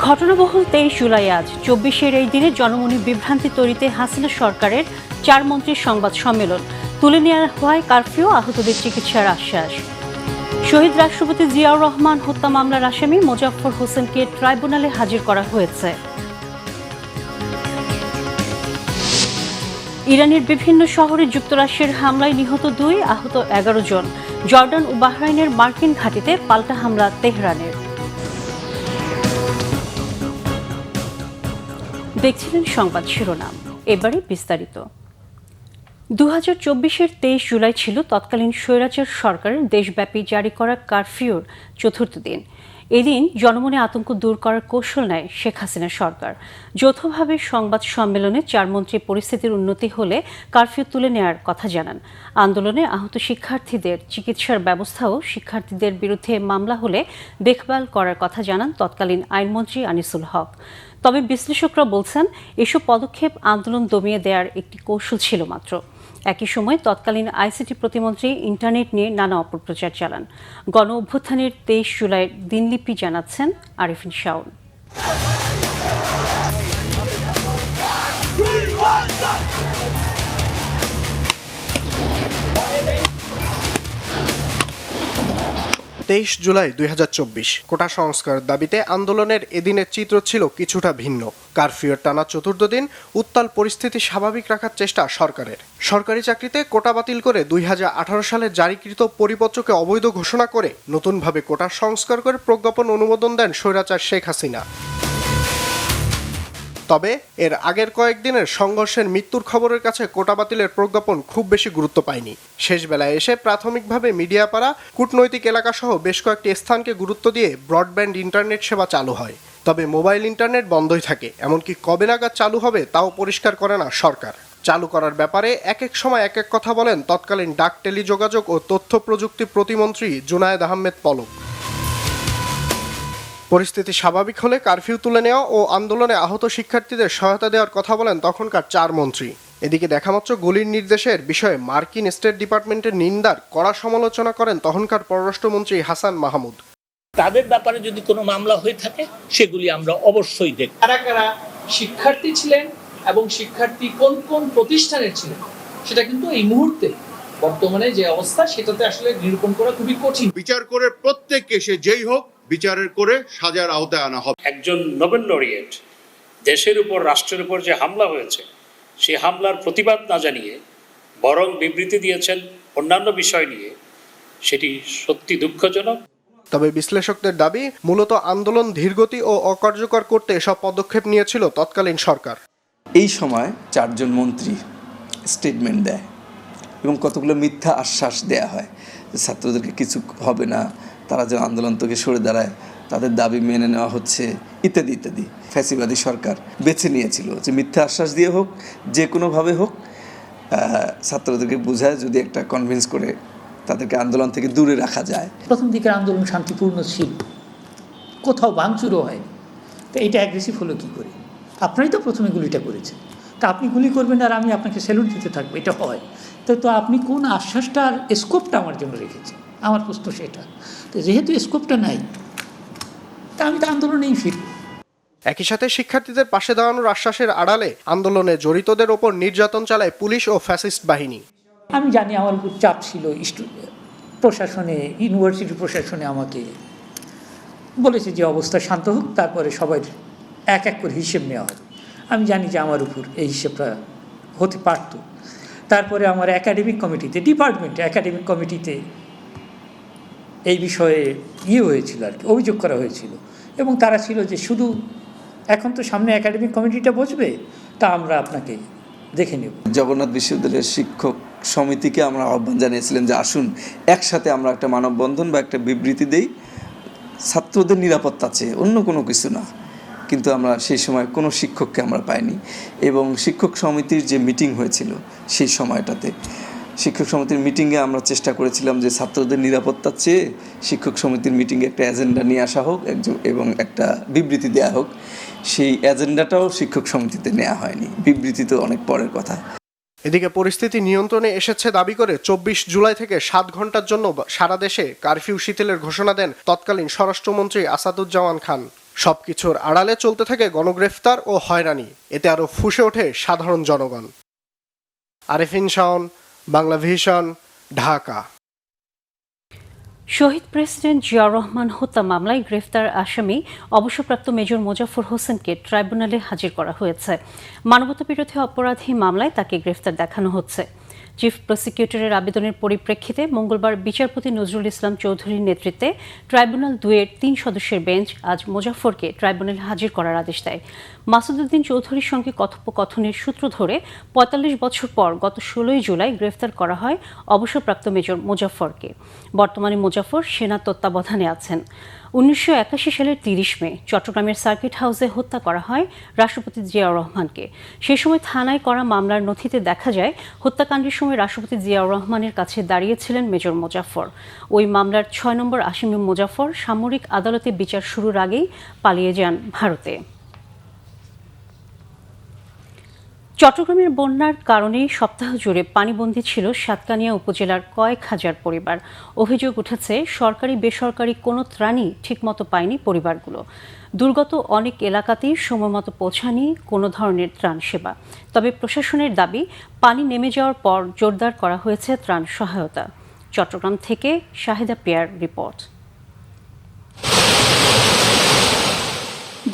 ঘটনাবহুল 23 জুলাই আজ 24-এর এই দিনে জনমনে বিভ্রান্তি তৈরিতে হাসিনা সরকারের 4 মন্ত্রীর সংবাদ সম্মেলন, তুলে নেওয়া হয় কারফিউ, আহতদের চিকিৎসার আশ্বাস। শহীদ রাষ্ট্রপতি জিয়াউর রহমান হত্যা মামলার আসামি মোজাফফর হোসেনকে ট্রাইব্যুনালে হাজির করা হয়েছে। ইরানের বিভিন্ন শহরে যুক্তরাষ্ট্রের হামলায় নিহত 2, আহত 11 জন। জর্ডান ও বাহরাইনের মার্কিন ঘাঁটিতে পাল্টা হামলা তেহরানের। দেখছিলেন সংবাদ শিরোনাম, এবারে বিস্তারিত। 2024-এর 23 জুলাই ছিল তৎকালীন স্বৈরাচার সরকারের দেশব্যাপী জারি করা কারফিউর চতুর্থ দিন। এদিন জনমনে আতঙ্ক দূর করার কৌশল নেয় শেখ হাসিনা সরকার। যৌথভাবে সংবাদ সম্মেলনে 4 মন্ত্রী পরিস্থিতির উন্নতি হলে কারফিউ তুলে নেওয়ার কথা জানান। আন্দোলনে আহত শিক্ষার্থীদের চিকিৎসার ব্যবস্থাও শিক্ষার্থীদের বিরুদ্ধে মামলা হলে দেখভাল করার কথা জানান তৎকালীন আইনমন্ত্রী আনিসুল হক। তবে বিশ্লেষকরা বলছেন, এসব পদক্ষেপ আন্দোলন দমিয়ে দেওয়ার একটি কৌশল ছিল মাত্র। একই সময় তৎকালীন আইসিটি প্রতিমন্ত্রী ইন্টারনেট নিয়ে নানা অপপ্রচার চালান। গণ অভ্যুত্থানের 23 জুলাইয়ের দিনলিপি জানাচ্ছেন আরিফিন শাওন। 23 জুলাই 2024 কোটা সংস্কার দাবিতে আন্দোলনের এদিনের চিত্র ছিল কিছুটা ভিন্ন। কারফিউর টানা চতুর্থ দিন, উত্তাল পরিস্থিতি স্বাভাবিক রাখার চেষ্টা সরকারের। সরকারি চাকরিতে কোটা বাতিল করে 2018 সালে জারিকৃত পরিপত্রকে অবৈধ ঘোষণা করে নতুনভাবে কোটা সংস্কার করে প্রজ্ঞাপন অনুমোদন দেন স্বৈরাচার শেখ হাসিনা। তবে এর আগের কয়েকদিনের সংঘর্ষের মৃত্যুর খবরের কাছে কোটা বাতিলের প্রজ্ঞাপন খুব বেশি গুরুত্ব পায়নি। শেষ বেলায় এসে প্রাথমিকভাবে মিডিয়াপাড়া, কূটনৈতিক এলাকাসহ বেশ কয়েকটি স্থানকে গুরুত্ব দিয়ে ব্রডব্যান্ড ইন্টারনেট সেবা চালু হয়। তবে মোবাইল ইন্টারনেট বন্ধই থাকে, এমনকি কবে নাগাদ চালু হবে তাও পরিষ্কার করে না সরকার। চালু করার ব্যাপারে এক এক সময় এক এক কথা বলেন তৎকালীন ডাক, টেলিযোগাযোগ ও তথ্য প্রযুক্তি প্রতিমন্ত্রী জুনায়েদ আহমেদ পলক। পরিস্থিতি স্বাভাবিক হলে কারফিউ তুলে নেওয়া ও আন্দোলনে আহত শিক্ষার্থীদের সহায়তা দেওয়ার কথা বলেন তখনকার 4 মন্ত্রী। এদিকে দেখামাত্র গুলির নির্দেশের বিষয়ে মার্কিন স্টেট ডিপার্টমেন্টের নিন্দার কড়া সমালোচনা করেন তখনকার পররাষ্ট্রমন্ত্রী হাসান মাহমুদ। তাদের ব্যাপারে যদি কোনো মামলা হয়ে থাকে সেগুলি আমরা অবশ্যই দেখব। কারা কারা শিক্ষার্থী ছিলেন এবং শিক্ষার্থী কোন কোন প্রতিষ্ঠানের ছিলেন সেটা কিন্তু এই মুহূর্তে বর্তমানে যে অবস্থা সেটাতে আসলে নিরূপণ করা খুবই কঠিন। বিচার করে প্রত্যেক কেসে যেই হোক বিচারের করে সাজার আওতায় আনা হবে। একজন নোবেল লরিয়েট দেশের উপর, রাষ্ট্রের উপর যে হামলা হয়েছে সেই হামলার প্রতিবাদ না জানিয়ে বরং বিবৃতি দিয়েছেন অন্যান্য বিষয় নিয়ে, সেটি সত্যি দুঃখজনক। তবে বিশ্লেষকদের দাবি, মূলত আন্দোলন ধীরগতি ও অকার্যকর করতে এসব পদক্ষেপ নিয়েছিল তৎকালীন সরকার। এই সময় 4 জন মন্ত্রী স্টেটমেন্ট দেয় এবং কতগুলো মিথ্যা আশ্বাস দেয়া হয় যে ছাত্রদেরকে কিছু হবে না, তারা যেন আন্দোলন থেকে সরে দাঁড়ায়, তাদের দাবি মেনে নেওয়া হচ্ছে, ইত্যাদি ইত্যাদি। ফ্যাসিবাদী সরকার বেছে নিয়েছিল যে মিথ্যা আশ্বাস দিয়ে হোক, যে কোনোভাবে হোক ছাত্রদেরকে বোঝায় যদি একটা কনভিন্স করে তাদেরকে আন্দোলন থেকে দূরে রাখা যায়। প্রথম দিকের আন্দোলন শান্তিপূর্ণ ছিল, কোথাও ভাঙচুরও হয়নি। তো এটা অ্যাগ্রেসিভ হলো কী করে? আপনারাই তো প্রথমে গুলিটা করেছেন, তা আপনি গুলি করবেন আর আমি আপনাকে স্যালুট দিতে থাকবো, এটা হয়? তো আপনি কোন আশ্বাসটার স্কোপটা আমার জন্য রেখেছেন? আমার প্রশ্ন সেটা। তো যেহেতু স্কোপটা নাই, তা আমি তো আন্দোলনেই ফিরব। একই সাথে শিক্ষার্থীদের পাশে দাঁড়ানোর আশ্বাসের আড়ালে আন্দোলনে জড়িতদের ওপর নির্যাতন চালায় পুলিশ ও ফ্যাসিস্ট বাহিনী। আমি জানি আমার উপর চাপ ছিল, প্রশাসনে, ইউনিভার্সিটি প্রশাসনে আমাকে বলেছে যে অবস্থা শান্ত হোক, তারপরে সবাই এক এক করে হিসেব নেওয়া হবে। আমি জানি যে আমার উপর এই হিসেবটা হতে পারত। তারপরে আমার একাডেমিক কমিটিতে, ডিপার্টমেন্টে একাডেমিক কমিটিতে এই বিষয়ে হয়েছিল আর কি, অভিযোগ করা হয়েছিল। এবং তারা ছিল যে শুধু এখন তো সামনে একাডেমিক কমিটিটা বসবে, তা আমরা আপনাকে দেখে নেব। জগন্নাথ বিশ্ববিদ্যালয়ের শিক্ষক সমিতিকে আমরা আহ্বান জানিয়েছিলাম যে আসুন একসাথে আমরা একটা মানববন্ধন বা একটা বিবৃতি দেই, ছাত্রদের নিরাপত্তা চেয়ে, অন্য কোনো কিছু না। কিন্তু আমরা সেই সময় কোনো শিক্ষককে আমরা পাইনি। এবং শিক্ষক সমিতির যে মিটিং হয়েছিল সেই সময়টাতে, শিক্ষক সমিতির মিটিংয়ে আমরা চেষ্টা করেছিলাম যে ছাত্রদের নিরাপত্তা চেয়ে শিক্ষক সমিতির মিটিংয়ে একটা এজেন্ডা নিয়ে আসা হোক এবং একটা বিবৃতি দেওয়া হোক। সেই এজেন্ডাটাও শিক্ষক সমিতিতে নেওয়া হয়নি, বিবৃতি তো অনেক পরের কথা। এদিকে পরিস্থিতি নিয়ন্ত্রণে এসেছে দাবি করে 24 জুলাই থেকে 7 ঘন্টার জন্য সারা দেশে কারফিউ শিথিলের ঘোষণা দেন তৎকালীন স্বরাষ্ট্রমন্ত্রী আসাদুজ্জামান খান। সবকিছুর আড়ালে চলতে থাকে গণগ্রেফতার ও হয়রানি, এতে আরও ফুঁসে ওঠে সাধারণ জনগণ। আরেফিন শাওন, বাংলা ভিশন, ঢাকা। শহীদ প্রেসিডেন্ট জিয়াউর রহমান হত্যা মামলায় গ্রেফতার আসামি অবসরপ্রাপ্ত মেজর মোজাফফর হোসেনকে ট্রাইব্যুনালে হাজির করা হয়েছে। মানবতাবিরোধী অপরাধী মামলায় তাকে গ্রেফতার দেখানো হচ্ছে। চিফ প্রসিকিউটরের আবেদনের পরিপ্রেক্ষিতে মঙ্গলবার বিচারপতি নজরুল ইসলাম চৌধুরীর নেতৃত্বে ট্রাইব্যুনাল 2-এর 3 সদস্যের বেঞ্চ আজ মোজাফফরকে ট্রাইব্যুনালে হাজির করার আদেশ দেয়। মাসুদউদ্দিন চৌধুরীর সঙ্গে কথোপকথনের সূত্র ধরে ৪৫ বছর পর গত ১৬ জুলাই গ্রেফতার করা হয় অবসরপ্রাপ্ত মেজর মোজাফফরকে। বর্তমানে মোজাফফর সেনা তত্ত্বাবধানে আছেন। ১৯৮১ সালের ৩০ মে চট্টগ্রামের সার্কিট হাউসে হত্যা করা হয় রাষ্ট্রপতি জিয়াউর রহমানকে। সে সময় থানায় করা মামলার নথিতে দেখা যায় হত্যাকাণ্ডের সময় রাষ্ট্রপতি জিয়াউর রহমানের কাছে দাঁড়িয়েছিলেন মেজর মোজাফফর। ওই মামলার ৬ নম্বর আসামি মোজাফফর সামরিক আদালতে বিচার শুরুর আগেই পালিয়ে যান ভারতে। চট্টগ্রামের বন্যার কারণে সপ্তাহ জুড়ে পানিবন্দী ছিল সাতকানিয়া উপজেলার কয়েক হাজার পরিবার। অভিযোগ উঠেছে সরকারি বেসরকারি কোনো ত্রাণই ঠিকমতো পায়নি পরিবারগুলো। দুর্গত অনেক এলাকাতেই সময়মতো পৌঁছায়নি কোনো ধরনের ত্রাণ সেবা। তবে প্রশাসনের দাবি পানি নেমে যাওয়ার পর জোরদার করা হয়েছে ত্রাণ সহায়তা। চট্টগ্রাম থেকে শাহিদা পিয়ার রিপোর্ট।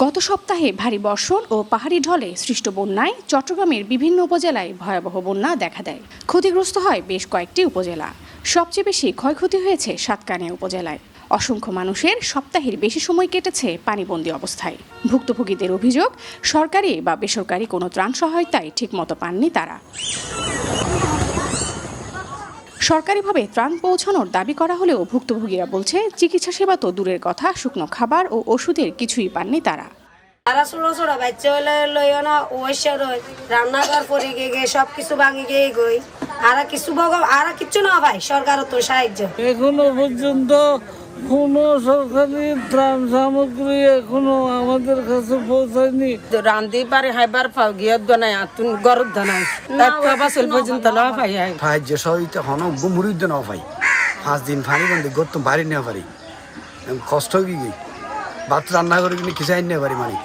গত সপ্তাহে ভারী বর্ষণ ও পাহাড়ি ঢলে সৃষ্ট বন্যায় চট্টগ্রামের বিভিন্ন উপজেলায় ভয়াবহ বন্যা দেখা দেয়। ক্ষতিগ্রস্ত হয় বেশ কয়েকটি উপজেলা। সবচেয়ে বেশি ক্ষয়ক্ষতি হয়েছে সাতকানিয়া উপজেলায়। অসংখ্য মানুষের সপ্তাহের বেশি সময় কেটেছে পানিবন্দী অবস্থায়। ভুক্তভোগীদের অভিযোগ, সরকারি বা বেসরকারি কোনো ত্রাণ সহায়তায় ঠিকমতো পাননি তারা। সরকারিভাবে ত্রাণ পৌঁছানোর দাবি করা হলেও ভুক্তভোগীরা বলছে চিকিৎসা সেবা তো দূরের কথা, শুকনো খাবার ও ওষুধের কিছুই পাননি তারা। রান্নাঘর পরে গিয়ে সবকিছু ভাঙি গিয়ে গই আর কিছু না ভাই, সরকার তো সাহায্য এখনো পর্যন্ত কোনো সরকারি ত্রাণ সামগ্রী এখনো আমাদের কাছে পৌঁছায়নি। রান্ধি পারে হাইবার পাও গিয়ে দনাই আতুন গরদ দনাই বাসল পর্যন্ত না ভাই সাহায্য সহযোগিতা হন মুড়ির না ভাই 5 দিন পানি বন্ধ করতে পারি না পারি, কষ্ট কি ভাত রান্না করে কিনে কিছু আইন না পারি মানে।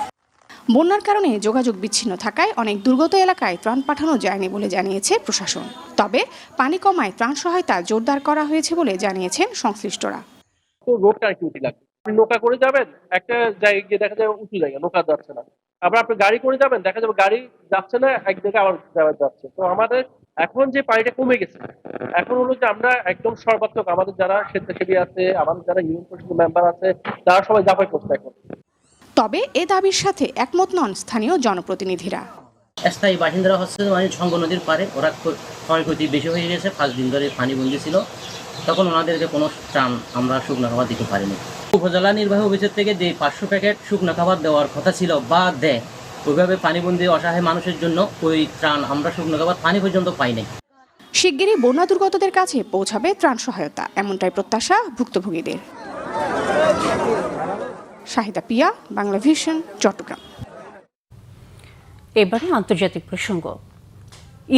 বন্যার কারণে যোগাযোগ বিচ্ছিন্ন থাকায় অনেক দুর্গত এলাকায় ত্রাণ পাঠানো যায়নি বলে জানিয়েছে প্রশাসন। তবে পানি কমায় ত্রাণ সহায়তা জোরদার করা হয়েছে বলে জানিয়েছেন সংশ্লিষ্টরা। রোড কানেক্টিভিটি লাগবে। আপনি নৌকা করে যাবেন একটা জায়গায় গিয়ে দেখা যাবে উঁচু জায়গা, নৌকা যাচ্ছে না। আবার আপনি গাড়ি করে যাবেন, দেখা যাবে গাড়ি যাচ্ছে না, এক জায়গায় আবার যাচ্ছে। তো আমাদের এখন যে পানিটা কমে গেছে, এখন হলো যে আমরা একদম সর্বাত্মক আমাদের যারা স্বেচ্ছাসেবী আছে, আমাদের যারা ইউনিয়ন পরিষদের মেম্বার আছে, তারা সবাই ঝাঁপাই করছে এখন। তবে এ দাবির সাথে একমত নন স্থানীয় জনপ্রতিনিধিরা। স্থায়ী বাসিন্দারা হচ্ছে ছঙ্গ নদীর পারে, ওরা ক্ষয়ক্ষতি বেশি হয়ে গেছে। 5 দিন ধরে পানিবন্দী ছিল, তখন ওনাদেরকে কোনো ত্রাণ আমরা শুকনো খাবার দিতে পারিনি। উপজেলা নির্বাহী অফিসের থেকে যে 500 প্যাকেট শুকনো খাবার দেওয়ার কথা ছিল বা দেয়, ওইভাবে পানিবন্দী অসহায় মানুষের জন্য ওই ত্রাণ আমরা শুকনো খাবার পানি পর্যন্ত পাইনি। শিগগিরই বন্যা দুর্গতদের কাছে পৌঁছাবে ত্রাণ সহায়তা, এমনটাই প্রত্যাশা ভুক্তভোগীদের। শাহিদা পিয়া, বাংলা ভিশন, চট্টগ্রাম। এবারে আন্তর্জাতিক প্রসঙ্গ।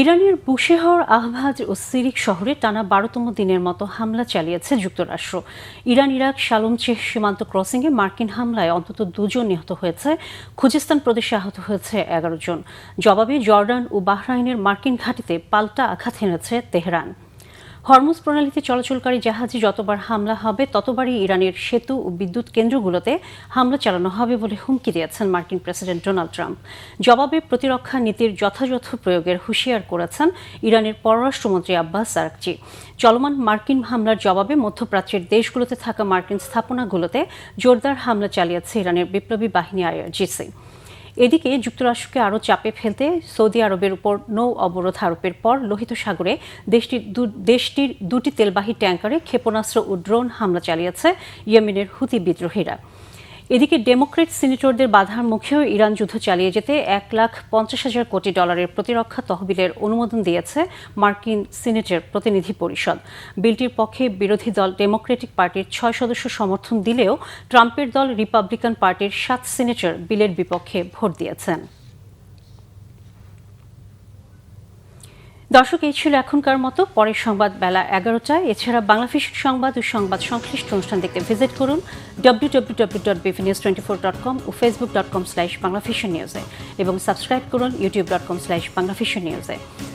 ইরানের বুশেহর, আহভাজ ও সিরিক শহরে টানা 12তম দিনের মতো হামলা চালিয়েছে যুক্তরাষ্ট্র। ইরান ইরাক শালমচেহ সীমান্ত ক্রসিংয়ে মার্কিন হামলায় অন্তত 2 জন নিহত হয়েছে। খুজেস্তান প্রদেশে আহত হয়েছে 11 জন। জবাবে জর্ডান ও বাহরাইনের মার্কিন ঘাঁটিতে পাল্টা আঘাত হেনেছে তেহরান। হরমুজ প্রণালীতে চলাচলকারী জাহাজে যতবার হামলা হবে ততবারই ইরানের সেতু ও বিদ্যুৎ কেন্দ্রগুলোতে হামলা চালানো হবে বলে হুমকি দিয়েছেন মার্কিন প্রেসিডেন্ট ডোনাল্ড ট্রাম্প। জবাবে প্রতিরক্ষা নীতির যথাযথ প্রয়োগের হুঁশিয়ার করেছেন ইরানের পররাষ্ট্রমন্ত্রী আব্বাস আরাকচি। চলমান মার্কিন হামলার জবাবে মধ্যপ্রাচ্যের দেশগুলোতে থাকা মার্কিন স্থাপনাগুলোতে জোরদার হামলা চালিয়েছে ইরানের বিপ্লবী বাহিনী IRGC। এদিকে যুক্তরাষ্ট্রকে আরও চাপে ফেলতে সৌদি আরবের উপর নৌ অবরোধ আরোপের পর লোহিত সাগরে দেশটির 2টি তেলবাহী ট্যাঙ্কারে ক্ষেপণাস্ত্র ও ড্রোন হামলা চালিয়েছে ইয়েমেনের হুতি বিদ্রোহীরা। এদিকে ডেমোক্রেট সিনেটরদের বাধার মুখেও ইরান যুদ্ধ চালিয়ে যেতে $1,50,000 কোটি প্রতিরক্ষা তহবিলের অনুমোদন দিয়েছে মার্কিন সিনেটের প্রতিনিধি পরিষদ। বিলটির পক্ষে বিরোধী দল ডেমোক্রেটিক পার্টির 6 সদস্য সমর্থন দিলেও ট্রাম্পের দল রিপাবলিকান পার্টির 7 সিনেটর বিলের বিপক্ষে ভোট দিয়েছেন। দর্শক, এই ছিল এখনকার মতো। পরের সংবাদ বেলা 11টায়। এছাড়া বাংলাভিশন সংবাদ ও সংবাদ সংশ্লিষ্ট অনুষ্ঠান দেখতে ভিজিট করুন www.bvnews24.com ও facebook.com/banglavisionnews এবং সাবস্ক্রাইব করুন youtube.com/banglavisionnews।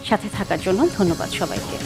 সাথে থাকার জন্য ধন্যবাদ সবাইকে।